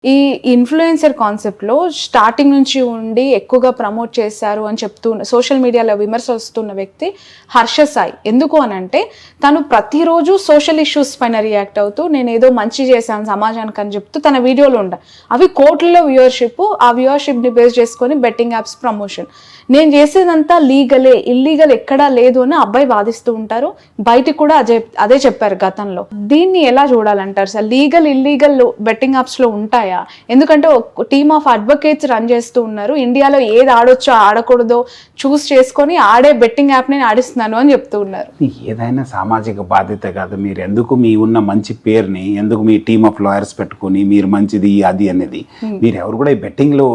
ఈ ఇన్ఫ్లుయెన్సర్ కాన్సెప్ట్లో స్టార్టింగ్ నుంచి ఉండి ఎక్కువగా ప్రమోట్ చేశారు అని సోషల్ మీడియాలో విమర్శలు వస్తున్న వ్యక్తి హర్ష సాయి. ఎందుకు అని అంటే తను ప్రతిరోజు సోషల్ ఇష్యూస్ పైన రియాక్ట్ అవుతూ నేను ఏదో మంచి చేశాను సమాజానికి అని చెప్తూ తన వీడియోలు ఉంటాయి. అవి కోట్లలో వ్యూవర్షిప్, ఆ వ్యూవర్షిప్ని బేస్ చేసుకొని బెట్టింగ్ యాప్స్ ప్రమోషన్. నేను చేసేదంతా లీగలే, ఇల్లీగల్ ఎక్కడా లేదు అని అబ్బాయి వాదిస్తూ ఉంటారు. బయటికి కూడా అదే చెప్పారు గతంలో. దీన్ని ఎలా చూడాలంటారు సార్? లీగల్ ఇల్లీగల్ బెట్టింగ్ యాప్స్లో ఉంటాయి. ఎందుకంటే ఒక టీమ్ ఆఫ్ అడ్వకేట్స్ రన్ చేస్తూ ఉన్నారు. ఇండియాలో ఏది ఆడొచ్చో ఆడకూడదో చూస్ చేసుకొని ఆడే బెట్టింగ్ యాప్ నేను ఆడిస్తున్నాను అని చెప్తూ ఉన్నారు. ఏదైనా సామాజిక బాధ్యత కాదు. మీరు ఎందుకు మీ ఉన్న మంచి పేరుని ఎందుకు మీ టీమ్ ఆఫ్ లాయర్స్ పెట్టుకుని మీరు మంచిది అది అనేది మీరు ఎవరు కూడా ఈ బెట్టింగ్ లో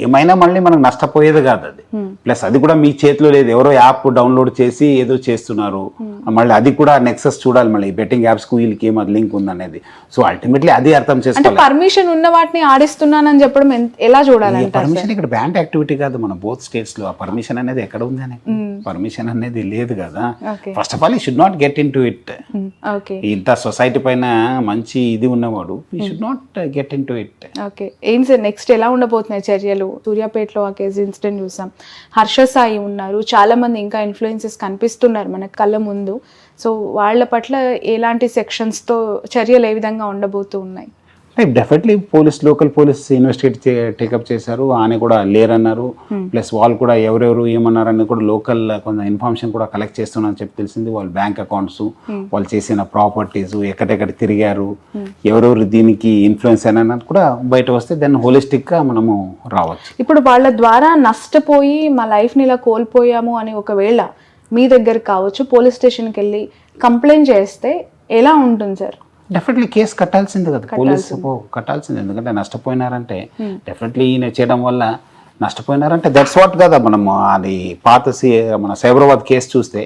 ఏమైనా మళ్ళీ మనకు నష్టపోయేది కాదు అది. ప్లస్ అది కూడా మీ చేతిలో లేదు. ఎవరో యాప్ డౌన్లోడ్ చేసి ఏదో చేస్తున్నారు. మళ్ళీ అది కూడా నెక్సెస్ చూడాలి. మళ్ళీ బెట్టింగ్ యాప్స్ కు వీళ్ళకి ఏం లింక్ ఉందనేది. సో అల్టిమేట్లీ అది అర్థం చేసుకోవాలి. పర్మిషన్ ఉన్న వాటిని ఆడిస్తున్నానని చెప్పడం ఎలా చూడాలి? పర్మిషన్ ఇక్కడ బ్యాండ్ యాక్టివిటీ కాదు. మన బోత్ స్టేట్స్ లో ఆ పర్మిషన్ అనేది ఎక్కడ ఉంది అని పర్మిషన్ అనేది లేదు కదా. ఫస్ట్ ఆఫ్ ఆల్ ఈ should not get in to it. ఇంత సొసైటీ పైన మంచి ఇది ఉన్నవాడు ఈ should not get in to it. Okay, ఏం సార్ నెక్స్ట్ ఎలా ఉండబోతున్నాయి చర్యలు? సూర్యాపేటలో ఆ కేసు ఇన్సిడెంట్ చూసాం. హర్ష సాయి ఉన్నారు, చాలా మంది ఇంకా ఇన్ఫ్లుయెన్సెస్ కనిపిస్తున్నారు మన కళ్ళ ముందు. సో వాళ్ళ పట్ల ఎలాంటి సెక్షన్స్తో చర్యలు ఏ విధంగా ఉండబోతూ ఉన్నాయి? Definitely local police investigate take up చేశారు. ఆయన కూడా లేరన్నారు. ప్లస్ వాళ్ళు కూడా ఎవరెవరు ఏమన్నారని కూడా లోకల్ కొంత ఇన్ఫర్మేషన్ కూడా కలెక్ట్ చేస్తున్నారని చెప్పి తెలిసింది. వాళ్ళ బ్యాంక్ అకౌంట్స్, వాళ్ళు చేసిన ప్రాపర్టీస్, ఎక్కడెక్కడ తిరిగారు, ఎవరెవరు దీనికి ఇన్ఫ్లుయెన్స్ అయినా కూడా బయట వస్తే దాన్ని హోలిస్టిక్గా మనము రావచ్చు. ఇప్పుడు వాళ్ళ ద్వారా నష్టపోయి మా లైఫ్ని ఇలా కోల్పోయాము అని ఒకవేళ మీ దగ్గర కావచ్చు పోలీస్ స్టేషన్కి వెళ్ళి కంప్లైంట్ చేస్తే ఎలా ఉంటుంది సార్? డెఫినెట్లీ కేసు కట్టాల్సిందే కదా, పోలీసు కట్టాల్సిందే. ఎందుకంటే నష్టపోయినారంటే డెఫినెట్లీ ఈయన చేయడం వల్ల నష్టపోయినారంటే దట్స్ వాట్ కదా. మనం అది పాత మన సైబరాబాద్ కేసు చూస్తే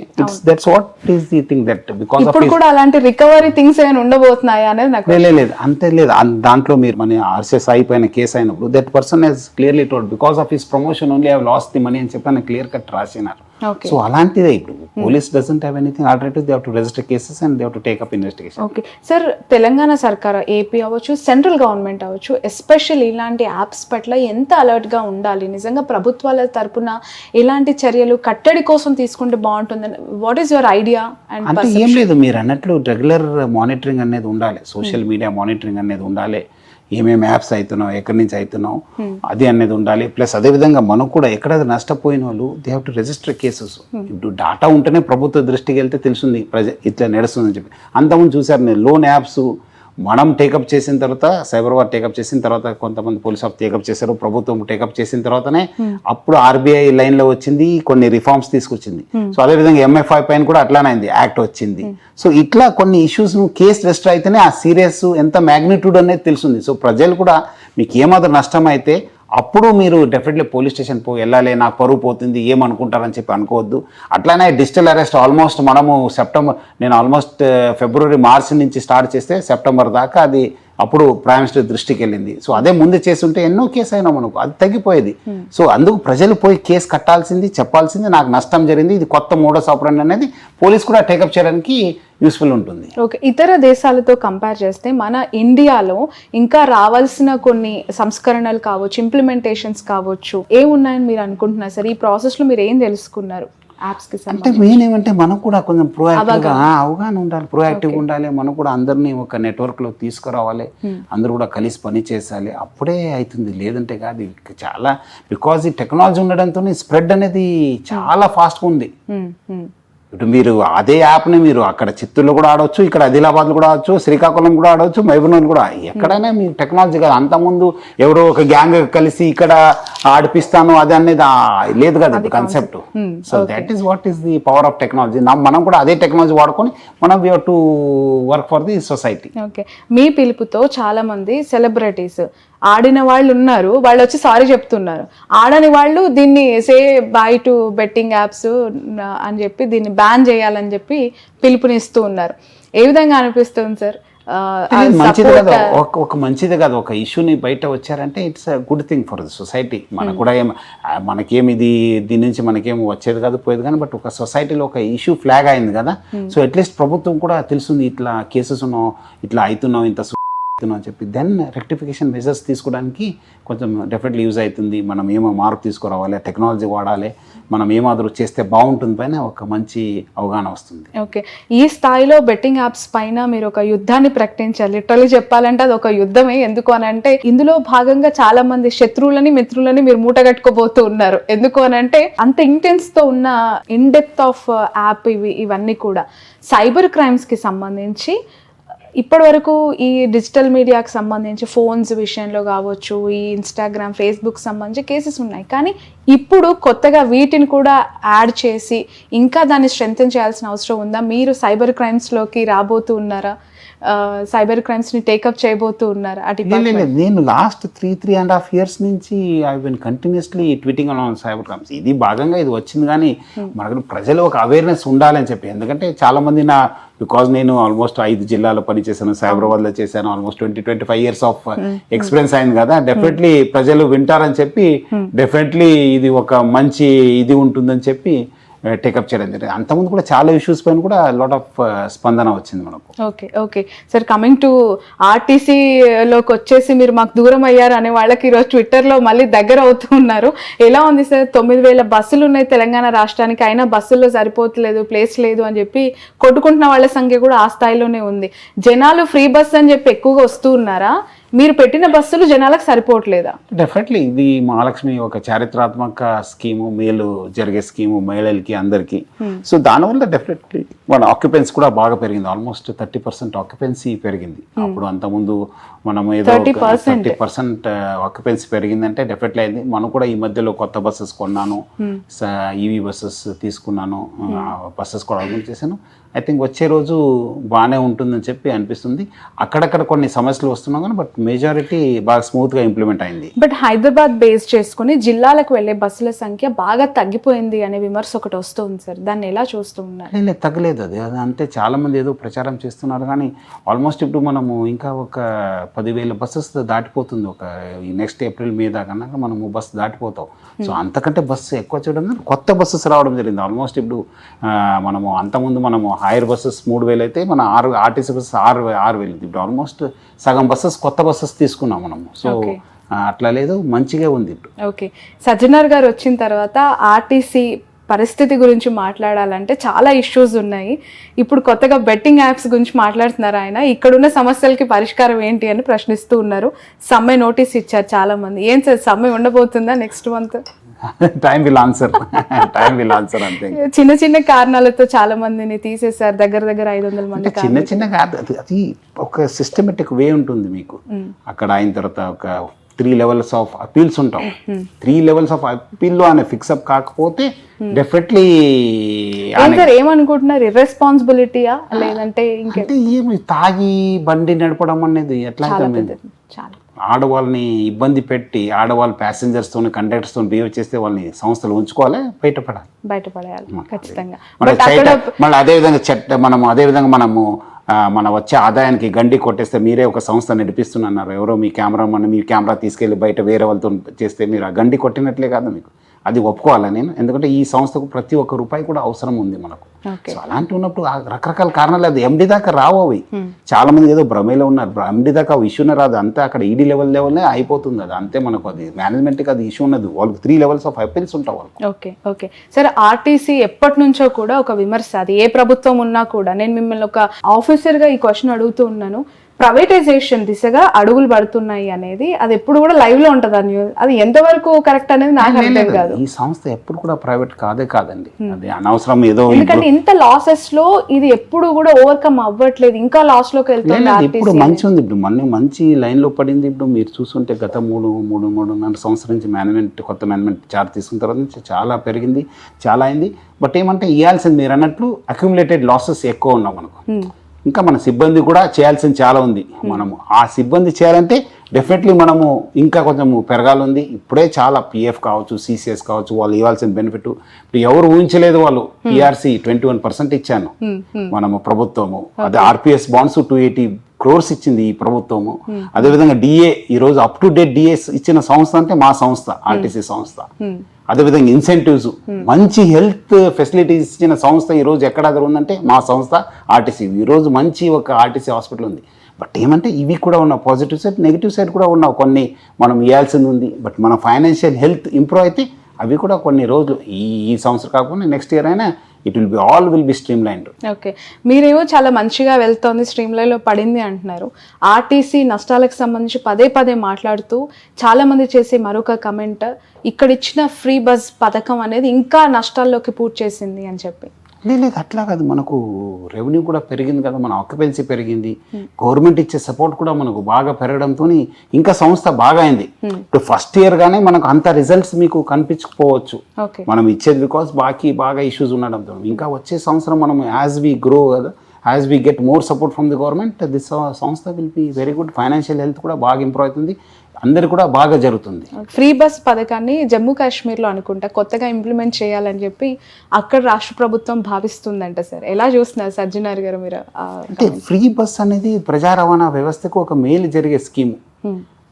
that's what is the thing that because ఇప్పుడు కూడా అలాంటి రికవరీ థింగ్స్ ఏమైనా ఉండబోతున్నాయా అనేది నాకు లేదు. అంతే లేదు. దాంట్లో మీరు మన ఆర్సీఎస్ అయిపోయిన కేసు అయినప్పుడు that person he's clearly told because of his promotion only I have lost the money అని చెప్పి క్లియర్ కట్ రాసినారు. సో అలాంటిదే ఇప్పుడు police doesn't have anything alternative. They have to register cases and they have to take up investigation. Okay sir, Telangana సర్కార్, AP అవ్వచ్చు, central government అవ్వచ్చు, especially ఇలాంటి apps పట్ల ఎంత అలర్ట్గా ఉండాలి? నిజంగా ప్రభుత్వాల తరపున ఎలాంటి చర్యలు కట్టడి కోసం తీసుకుంటే బాగుంటుందని వాట్ ఈస్ యువర్ ఐడియా? అంటే ఏం లేదు, మీరు అన్నట్లు రెగ్యులర్ మానిటరింగ్ అనేది ఉండాలి. సోషల్ మీడియా మానిటరింగ్ అనేది ఉండాలి. ఏమేమి యాప్స్ అవుతున్నావు, ఎక్కడి నుంచి అవుతున్నావు అది అనేది ఉండాలి. ప్లస్ అదేవిధంగా మనకు కూడా ఎక్కడ నష్టపోయిన వాళ్ళు they have to register cases. ఇప్పుడు డాటా ఉంటేనే ప్రభుత్వ దృష్టికి వెళ్తే తెలుస్తుంది ఇట్లా నడుస్తుందని చెప్పి. అంతకుముందు చూసారు నేను లోన్ యాప్స్ మనం టేకప్ చేసిన తర్వాత, సైబరాబాద్ టేకప్ చేసిన తర్వాత, కొంతమంది పోలీస్ ఆఫ్ టేకప్ చేశారు, ప్రభుత్వం టేకప్ చేసిన తర్వాతనే అప్పుడు ఆర్బీఐ లైన్లో వచ్చింది, కొన్ని రిఫార్మ్స్ తీసుకొచ్చింది. సో అదేవిధంగా MFI పైన కూడా అట్లానే అయింది, యాక్ట్ వచ్చింది. సో ఇట్లా కొన్ని ఇష్యూస్ కేసు రిజిస్టర్ అయితేనే ఆ సీరియస్ ఎంత మ్యాగ్నిట్యూడ్ అనేది తెలుస్తుంది. సో ప్రజలు కూడా మీకు ఏమాత్రం నష్టం అయితే అప్పుడు మీరు డెఫినెట్లీ పోలీస్ స్టేషన్ వెళ్ళాలి. నాకు పరువు పోతుంది ఏమనుకుంటారని చెప్పి అనుకోవద్దు. అట్లానే డిజిటల్ అరెస్ట్ ఆల్మోస్ట్ మనము నేను ఆల్మోస్ట్ ఫిబ్రవరి మార్చి నుంచి స్టార్ట్ చేస్తే సెప్టెంబర్ దాకా అది అప్పుడు ప్రైమ్ మినిస్టర్ దృష్టికి వెళ్ళింది. సో అదే ముందు చేస్తుంటే ఎన్నో కేసు అయినా మనకు అది తగ్గిపోయేది. సో అందుకు ప్రజలు పోయి కేసు కట్టాల్సింది, చెప్పాల్సింది నాకు నష్టం జరిగింది, ఇది కొత్త మోడస్ ఆపరెండి అనేది పోలీస్ కూడా టేకప్ చేయడానికి యూస్ఫుల్ ఉంటుంది. ఓకే, ఇతర దేశాలతో కంపేర్ చేస్తే మన ఇండియాలో ఇంకా రావాల్సిన కొన్ని సంస్కరణలు కావచ్చు, ఇంప్లిమెంటేషన్స్ కావచ్చు, ఏమున్నాయని మీరు అనుకుంటున్నారు సార్? ఈ ప్రాసెస్లో మీరు ఏం తెలుసుకున్నారు? అంటే మెయిన్ ఏమంటే మనకు కూడా కొంచెం ప్రోయాక్టివ్గా అవగాహన ఉండాలి, ప్రోయాక్టివ్గా ఉండాలి. మనం కూడా అందరినీ ఒక నెట్వర్క్లో తీసుకురావాలి, అందరూ కూడా కలిసి పని చేయాలి. అప్పుడే అవుతుంది, లేదంటే కాదు. చాలా బికాజ్ ఈ టెక్నాలజీ ఉండడంతో స్ప్రెడ్ అనేది చాలా ఫాస్ట్గా ఉంది. ఇటు మీరు అదే యాప్ని మీరు అక్కడ చిత్తూరులో కూడా ఆడవచ్చు, ఇక్కడ ఆదిలాబాద్లో కూడా ఆడవచ్చు, శ్రీకాకుళం కూడా ఆడవచ్చు, మహబూబ్నగర్ కూడా, ఎక్కడైనా మీరు టెక్నాలజీ కాదు. అంతకుముందు ఎవరో ఒక గ్యాంగ్ కలిసి ఇక్కడ ఆడిపిస్తాను అది అనేది లేదు కదా concept. So that is what is the power of technology. మనం కూడా అదే టెక్నాలజీ వాడుకొని మనం we have to work for the society. Okay, మీ పిలుపుతో చాలా మంది సెలబ్రిటీస్ ఆడిన వాళ్ళు ఉన్నారు, వాళ్ళు వచ్చి సారీ చెప్తున్నారు. ఆడని వాళ్ళు దీన్ని సే బై టు బెట్టింగ్ యాప్స్ అని చెప్పి దీన్ని బ్యాన్ చేయాలని చెప్పి పిలుపునిస్తూ ఉన్నారు. ఏ విధంగా అనిపిస్తుంది సార్? మంచిది కదా, ఒక మంచిది కదా. ఒక ఇష్యూని బయట వచ్చారంటే it's a good thing for the society. మనకు కూడా మనకేమి దీని నుంచి మనకేమి వచ్చేది కాదు, పోయేది కానీ, బట్ ఒక సొసైటీలో ఒక ఇష్యూ ఫ్లాగ్ అయింది కదా. సో అట్లీస్ట్ ప్రభుత్వం కూడా తెలుస్తుంది ఇట్లా కేసెస్ ఉన్నావు, ఇట్లా అవుతున్నావు, ఇంత చెప్తున్నాం అని చెప్పి దెన్ రెక్టిఫికేషన్ మెజర్స్ తీసుకోవడానికి కొంచెం డెఫినెట్లీ యూజ్ అవుతుంది. మనం ఏమో మార్పు తీసుకురావాలి, టెక్నాలజీ వాడాలి, మనం ఏమాದರೂ చేస్తే బాగుంటుంది పైన ఒక మంచి అవగాహన వస్తుంది. ఓకే, ఈ స్థాయిలో బెట్టింగ్ యాప్స్ పైన మీరు ఒక యుద్ధాన్ని ప్రకటించాలి. లిటరల్లీ చెప్పాలంటే అది ఒక యుద్ధమే. ఎందుకు అని అంటే ఇందులో భాగంగా చాలా మంది శత్రువులని మిత్రులని మీరు మూటగట్టుకోబోతూ ఉన్నారు. ఎందుకు అని అంటే అంత ఇంటెన్స్ తో ఉన్న ఇన్ డెప్త్ ఆఫ్ యాప్ ఇవన్నీ కూడా సైబర్ క్రైమ్స్ కి సంబంధించి ఇప్పటి వరకు ఈ డిజిటల్ మీడియాకి సంబంధించి ఫోన్స్ విషయంలో కావచ్చు, ఈ ఇన్స్టాగ్రామ్, ఫేస్బుక్ సంబంధించి కేసెస్ ఉన్నాయి. కానీ ఇప్పుడు కొత్తగా వీటిని కూడా యాడ్ చేసి ఇంకా దాన్ని స్ట్రెంథెన్ చేయాల్సిన అవసరం ఉందా? మీరు సైబర్ క్రైమ్స్లోకి రాబోతూ ఉన్నారా? సైబర్ క్రైమ్స్ని టేకప్ చేయబోతూ ఉన్నారా? నేను లాస్ట్ 3.5 years నుంచి I been continuously tweeting on cyber crimes. ఇది భాగంగా ఇది వచ్చింది, కానీ మనకు ప్రజలు ఒక అవేర్నెస్ ఉండాలని చెప్పి. ఎందుకంటే చాలామంది బికాజ్ నేను ఆల్మోస్ట్ 5 జిల్లాలో పనిచేశాను, సైబరాబాద్లో చేశాను, ఆల్మోస్ట్ 20-25 years ఆఫ్ ఎక్స్పీరియన్స్ అయింది కదా. డెఫినెట్లీ ప్రజలు వింటారని చెప్పి, డెఫినెట్లీ ఇది ఒక మంచి ఇది ఉంటుందని చెప్పి టేకప్ చేయడం జరిగింది. అంతకుముందు కూడా చాలా ఇష్యూస్ పైన కూడా లాట్ ఆఫ్ స్పందన వచ్చింది మనకు. Okay okay sir, coming to ఆర్టీసీలోకి వచ్చేసి మీరు మాకు దూరం అయ్యారు అనే వాళ్ళకి ఈరోజు ట్విట్టర్లో మళ్ళీ దగ్గర అవుతూ ఉన్నారు. ఎలా ఉంది సార్? 9,000 బస్సులు ఉన్నాయి తెలంగాణ రాష్ట్రానికి, అయినా బస్సుల్లో సరిపోతలేదు, ప్లేస్ లేదు అని చెప్పి కొట్టుకుంటున్న వాళ్ళ సంఖ్య కూడా ఆ స్థాయిలోనే ఉంది. జనాలు ఫ్రీ బస్ అని చెప్పి ఎక్కువగా వస్తూ ఉన్నారా? మీరు పెట్టిన బస్సులు జనాలకు సరిపోవట్లేదా? డెఫినెట్లీ ఇది మహాలక్ష్మి ఒక చారిత్రాత్మక స్కీము, మేలు జరిగే స్కీము మహిళలకి అందరికీ. సో దానివల్ల డెఫినెట్లీ మన ఆక్యుపెన్సీ కూడా బాగా పెరిగింది. ఆల్మోస్ట్ 30% ఆక్యుపెన్సీ పెరిగింది. అప్పుడు అంతకుముందు మనం ఏదో 30% ఆక్యుపెన్సీ పెరిగిందంటే డెఫినెట్లీ అయింది. మనం కూడా ఈ మధ్యలో కొత్త బస్సెస్ కొన్నాను, ఈవీ బస్సెస్ తీసుకున్నాను, బస్సెస్ కూడా అడుగు చేశాను. ఐ థింక్ వచ్చే రోజు బాగానే ఉంటుందని చెప్పి అనిపిస్తుంది. అక్కడక్కడ కొన్ని సమస్యలు వస్తున్నాం కానీ బట్ మెజారిటీ బాగా స్మూత్గా ఇంప్లిమెంట్ అయింది. బట్ హైదరాబాద్ బేస్ చేసుకుని జిల్లాలకు వెళ్ళే బస్సుల సంఖ్య బాగా తగ్గిపోయింది అనే విమర్శ ఒకటి వస్తుంది సార్, దాన్ని ఎలా చూస్తూ ఉన్నారు? లేదు, తగ్గలేదు. అది అంటే చాలా మంది ఏదో ప్రచారం చేస్తున్నారు కానీ ఆల్మోస్ట్ ఇప్పుడు మనము ఇంకా ఒక 10,000 బస్సెస్ దాటిపోతుంది. ఒక ఈ నెక్స్ట్ ఏప్రిల్ మీద కన్నా మనము బస్సు దాటిపోతాం. సో అంతకంటే బస్సు ఎక్కువ చేయడం, కొత్త బస్సెస్ రావడం జరిగింది. ఆల్మోస్ట్ ఇప్పుడు మనము అంతకుముందు మనము హైర్ బస్సెస్ 3,000 అయితే మన ఆర్టీసీ బస్సెస్ 6,000. ఇప్పుడు ఆల్మోస్ట్ సగం బస్సెస్ కొత్త బస్సెస్ తీసుకున్నాం మనము. సో అట్లా లేదు, మంచిగా ఉంది ఇప్పుడు. ఓకే, సజ్జనార్ గారు వచ్చిన తర్వాత ఆర్టీసీ పరిస్థితి గురించి మాట్లాడాలంటే చాలా ఇష్యూస్ ఉన్నాయి. ఇప్పుడు కొత్తగా బెట్టింగ్ యాప్స్ గురించి మాట్లాడుతున్నారు ఆయన. ఇక్కడున్న సమస్యలకి పరిష్కారం ఏంటి అని ప్రశ్నిస్తూ ఉన్నారు. సమ్మె నోటీస్ ఇచ్చారు చాలా మంది. ఏం సార్, సమ్మె ఉండబోతుందా next month? Time will answer అంతే. చిన్న చిన్న కారణాలతో చాలా మందిని తీసేశారు, దగ్గర 500 మంది. చిన్న కాదు, అది ఒక సిస్టమేటిక్ వే ఉంటుంది మీకు. అక్కడ అయిన తర్వాత ఒక 3 levels ఆఫ్ అపీల్స్ ఉంటాం. 3 levels ఆఫ్ అపీల్లో ఆయన ఫిక్సప్ కాకపోతే డెఫినెట్లీ ఏమనుకుంటున్నారు? ఇర్రెస్పాన్సిబిలిటీయా లేదంటే అంటే ఏమి తాగి బండి నడపడం అనేది ఎట్లా చాలా ఆడవాళ్ళని ఇబ్బంది పెట్టి ఆడవాళ్ళు ప్యాసింజర్స్తో కండక్టర్స్తో బిహేవ్ చేస్తే వాళ్ళని సంస్థలు ఉంచుకోవాలి, బయటపడేయాలి ఖచ్చితంగా. మళ్ళీ అదేవిధంగా మనము మన వచ్చే ఆదాయానికి గండి కొట్టేస్తే మీరే ఒక సంస్థ నడిపిస్తున్నారు, ఎవరో మీ కెమెరామన్ మీ కెమెరా తీసుకెళ్ళి బయట వేరే వాళ్ళతో చేస్తే మీరు ఆ గండి కొట్టినట్లే కాదు మీకు. అది ఒప్పుకోవాలా నేను, ఎందుకంటే ఈ సంస్థకు ప్రతి ఒక్క రూపాయి కూడా అవసరం ఉంది మనకు. సో అలాంటి ఉన్నప్పుడు రకరకాల కారణాలు, అది ఎండి దాకా రావు. అవి చాలా మంది ఏదో భ్రమేలో ఉన్నారు, ఎండి దాకా ఇష్యూనే రాదు. అంతే అక్కడ ఈడీ లెవెల్నే అయిపోతుంది. అది అంతే, మనకు అది మేనేజ్మెంట్కి అది ఇష్యూ ఉన్నది. వాళ్ళకి 3 levels ఆఫ్ అపీల్స్ ఉంటాయి వాళ్ళకి. ఓకే సరే, ఆర్టీసీ ఎప్పటి నుంచో కూడా ఒక విమర్శ, అది ఏ ప్రభుత్వం ఉన్నా కూడా. నేను మిమ్మల్ని ఒక ఆఫీసర్గా ఈ క్వశ్చన్ అడుగుతూ ఉన్నాను. ప్రైవేటైజేషన్ దిశగా అడుగులు పడుతున్నాయి అనేది అది ఎప్పుడు కూడా లైవ్ లో ఉంటుంది. అది ఎంతవరకు కరెక్ట్ అనేది నాకు అర్థం కాదు. ఈ సంస్థ ఎప్పుడు కూడా ప్రైవేట్ కాదండి, అది అనవసరం ఏదో. ఎందుకంటే ఇంత లాసెస్ లో ఇది ఎప్పుడు కూడా ఓవర్కమ్ అవ్వట్లేదు, ఇంకా లాస్ లోకి వెళ్తుంది. ఇప్పుడు మంచి ఉంది, ఇప్పుడు మంచి లైన్ లో పడింది. ఇప్పుడు మీరు చూస్తుంటే గత 3.5 సంవత్సరం నుంచి కొత్త మేనేజ్మెంట్ చార్జ్ తీసుకున్న తర్వాత నుంచి చాలా పెరిగింది, చాలా అయింది. బట్ ఏమంటే ఇవ్వాల్సింది మీరు అన్నట్లు అక్యుములేటెడ్ లాసెస్ ఎక్కువ ఉన్నాం మనకు. ఇంకా మన సిబ్బంది కూడా చేయాల్సింది చాలా ఉంది. మనము ఆ సిబ్బంది చేయాలంటే డెఫినెట్లీ మనము ఇంకా కొంచెం పెరగాలి. ఇప్పుడే చాలా పిఎఫ్ కావచ్చు, సిసిఎస్ కావచ్చు, వాళ్ళు ఇవ్వాల్సిన బెనిఫిట్ ఇప్పుడు ఎవరు ఊహించలేదు. వాళ్ళు పిఆర్సి 21% ఇచ్చాను మనము ప్రభుత్వము. అదే ఆర్పిఎస్ బాండ్స్ 280 crores ఇచ్చింది ఈ ప్రభుత్వము. అదేవిధంగా డిఏ ఈరోజు అప్ టు డేట్ డిఏ ఇచ్చిన సంస్థ అంటే మా సంస్థ, ఆర్టీసీ సంస్థ. అదేవిధంగా ఇన్సెంటివ్స్, మంచి హెల్త్ ఫెసిలిటీస్ ఇచ్చిన సంస్థ ఈరోజు ఎక్కడ ఉందంటే మా సంస్థ ఆర్టీసీ. ఈరోజు మంచి ఒక ఆర్టీసీ హాస్పిటల్ ఉంది. బట్ ఏమంటే ఇవి కూడా ఉన్న పాజిటివ్ సైడ్ నెగిటివ్ సైడ్ కూడా ఉన్నావు కొన్ని మనం ఇవ్వాల్సింది ఉంది. బట్ మన ఫైనాన్షియల్ హెల్త్ ఇంప్రూవ్ అయితే అవి కూడా కొన్ని రోజులు ఈ సంవత్సరం కాకుండా నెక్స్ట్ ఇయర్ అయినా it will be stream lined. Okay, మీరేమో చాలా మంచిగా వెళ్తోంది, స్ట్రీమ్ లైన్లో పడింది అంటున్నారు. ఆర్టీసీ నష్టాలకు సంబంధించి పదే పదే మాట్లాడుతూ చాలా మంది చేసే మరొక కమెంట్, ఇక్కడ ఇచ్చిన ఫ్రీ బస్ పథకం అనేది ఇంకా నష్టాల్లోకి పూర్తి చేసింది అని చెప్పి. లేదు అట్లా కాదు, మనకు రెవెన్యూ కూడా పెరిగింది కదా, మన ఆక్యుపెన్సీ పెరిగింది, గవర్నమెంట్ ఇచ్చే సపోర్ట్ కూడా మనకు బాగా పెరగడంతో ఇంకా సంస్థ బాగా అయింది. ఇప్పుడు ఫస్ట్ ఇయర్ గానే మనకు అంత రిజల్ట్స్ మీకు కనిపించకపోవచ్చు, మనం ఇచ్చేది బికాస్ బాగా ఇష్యూస్ ఉండడంతో. ఇంకా వచ్చే సంవత్సరం మనం యాజ్ వి గ్రో కదా, as we get more support from the government, this సంస్థ will be very good. Financial health కూడా బాగా ఇంప్రూవ్ అవుతుంది, అందరు కూడా బాగా జరుగుతుంది. ఫ్రీ బస్ పథకాన్ని జమ్మూ కాశ్మీర్లో అనుకుంటా కొత్తగా ఇంప్లిమెంట్ చేయాలని చెప్పి అక్కడ రాష్ట్ర ప్రభుత్వం భావిస్తుందంట సార్. ఎలా చూస్తున్నారు సజ్జనార్ గారు మీరు? అంటే ఫ్రీ బస్ అనేది ప్రజా రవాణా వ్యవస్థకు ఒక మేలు జరిగే స్కీము.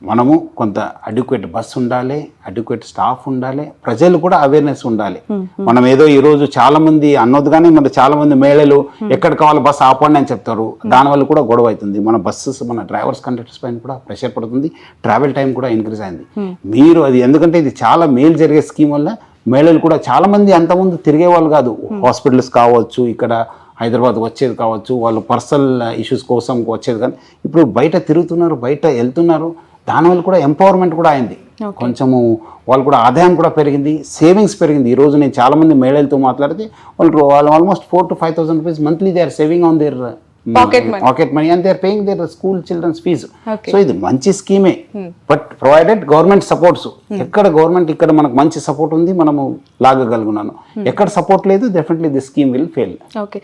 మనము కొంత అడ్యుకేట్ బస్ ఉండాలి, అడ్యుకేట్ స్టాఫ్ ఉండాలి, ప్రజలు కూడా అవేర్నెస్ ఉండాలి. మనం ఏదో ఈరోజు చాలా మంది అన్నొద్దుగానే మన చాలా మంది మహిళలు ఎక్కడ కావాలి బస్సు ఆపండి అని చెప్తారు, దానివల్ల కూడా గొడవ అవుతుంది. మన బస్సెస్ మన డ్రైవర్స్ కండక్టర్స్ పైన కూడా ప్రెషర్ పడుతుంది, ట్రావెల్ టైం కూడా ఇంక్రీజ్ అయింది. మీరు అది ఎందుకంటే ఇది చాలా మేలు జరిగే స్కీమ్ వల్ల మహిళలు కూడా చాలా మంది అంతకుముందు తిరిగే వాళ్ళు కాదు, హాస్పిటల్స్ కావచ్చు, ఇక్కడ హైదరాబాద్ వచ్చేది కావచ్చు, వాళ్ళు పర్సనల్ ఇష్యూస్ కోసం వచ్చేది, కానీ ఇప్పుడు బయట తిరుగుతున్నారు, బయట వెళ్తున్నారు. దానివల్ల కూడా ఎంపవర్మెంట్ కూడా అయింది, కొంచెము వాళ్ళు కూడా ఆదాయం కూడా పెరిగింది, సేవింగ్స్ పెరిగింది. ఈరోజు నేను చాలా మంది మహిళలతో మాట్లాడితే వాళ్ళు almost 4,000 to 5,000 rupees monthly they are saving on their pocket money and they are paying their school children's fee. So ఇది మంచి స్కీమే, బట్ ప్రొవైడెడ్ గవర్నమెంట్ సపోర్ట్స్. ఎక్కడ గవర్నమెంట్ ఇక్కడ మనకు మంచి సపోర్ట్ ఉంది, మనము లాగగలుగున్నాను. ఎక్కడ సపోర్ట్ లేదు, definitely the scheme will fail. Okay